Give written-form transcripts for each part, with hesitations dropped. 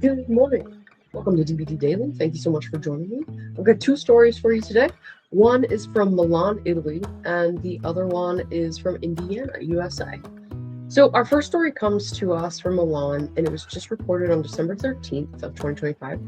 Good morning. Welcome to DBD Daily. Thank you so much for joining me. I've got two stories for you today. One is from Milan, Italy, and the other one is from Indiana, USA. So our first story comes to us from Milan, and it was just reported on December 13th of 2025.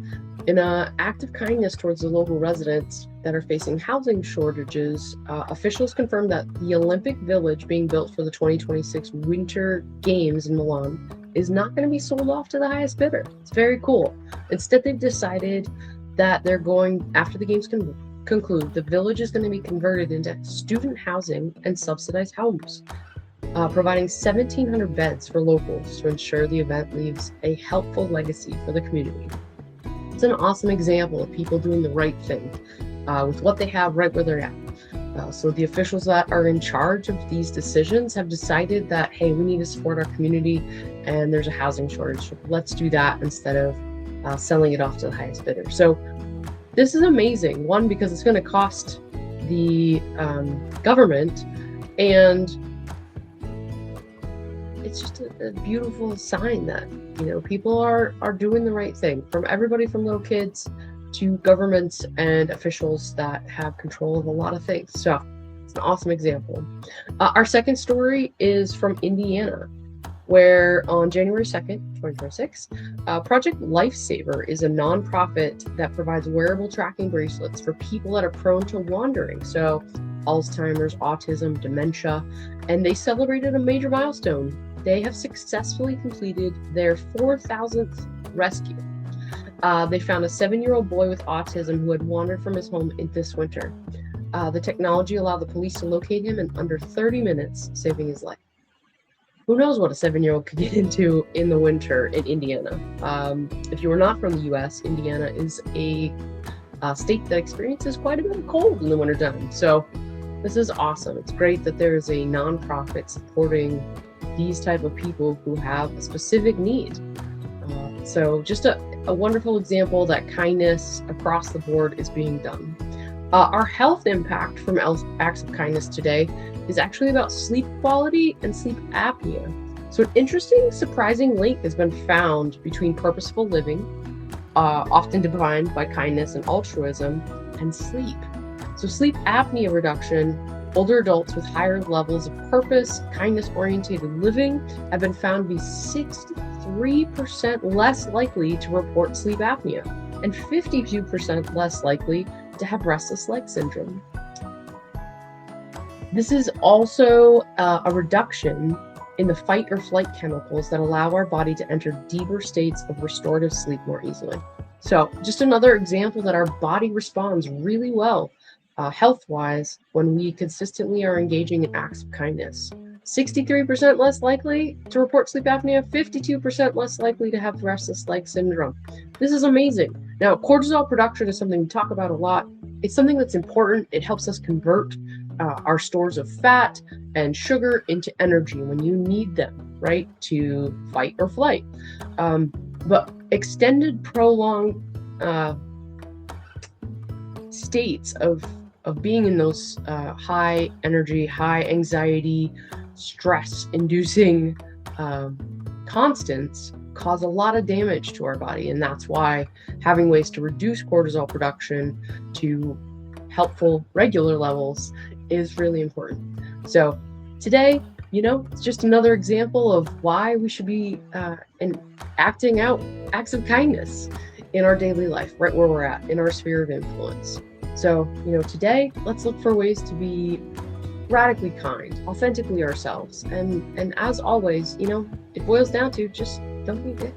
In an act of kindness towards the local residents that are facing housing shortages, officials confirmed that the Olympic Village being built for the 2026 Winter Games in Milan is not going to be sold off to the highest bidder. It's very cool. Instead, they've decided that they're going, after the games conclude, the village is going to be converted into student housing and subsidized homes, providing 1,700 beds for locals to ensure the event leaves a helpful legacy for the community. It's an awesome example of people doing the right thing with what they have right where they're at. So the officials that are in charge of these decisions have decided that, hey, we need to support our community and there's a housing shortage. So let's do that instead of selling it off to the highest bidder. So this is amazing. One, because it's going to cost the government, and it's just a beautiful sign that, people are doing the right thing, from everybody from little kids to governments and officials that have control of a lot of things. So it's an awesome example. Our second story is from Indiana, where on January 2nd, 2026, Project Lifesaver is a nonprofit that provides wearable tracking bracelets for people that are prone to wandering. So Alzheimer's, autism, dementia, and they celebrated a major milestone. They have successfully completed their 4,000th rescue. They found a 7-year-old boy with autism who had wandered from his home this winter. The technology allowed the police to locate him in under 30 minutes, saving his life. Who knows what a 7-year-old could get into in the winter in Indiana? If you are not from the U.S., Indiana is a state that experiences quite a bit of cold in the wintertime. So this is awesome. It's great that there is a nonprofit supporting these type of people who have a specific need. So just a wonderful example that kindness across the board is being done. Our health impact from acts of kindness today is actually about sleep quality and sleep apnea. So an interesting, surprising link has been found between purposeful living, often defined by kindness and altruism, and sleep. So sleep apnea reduction, older adults with higher levels of purpose, kindness-oriented living have been found to be 63% less likely to report sleep apnea and 52% less likely to have restless leg syndrome. This is also a reduction in the fight or flight chemicals that allow our body to enter deeper states of restorative sleep more easily. So just another example that our body responds really well health-wise when we consistently are engaging in acts of kindness. 63% less likely to report sleep apnea, 52% less likely to have restless leg syndrome. This is amazing. Now, cortisol production is something we talk about a lot. It's something that's important. It helps us convert our stores of fat and sugar into energy when you need them, right, to fight or flight. But extended, prolonged states of being in those high energy, high anxiety, stress-inducing constants cause a lot of damage to our body. And that's why having ways to reduce cortisol production to helpful regular levels is really important. So today, it's just another example of why we should be acting out acts of kindness in our daily life, right where we're at, in our sphere of influence. So, today, let's look for ways to be radically kind, authentically ourselves. And as always, it boils down to just don't be a dick.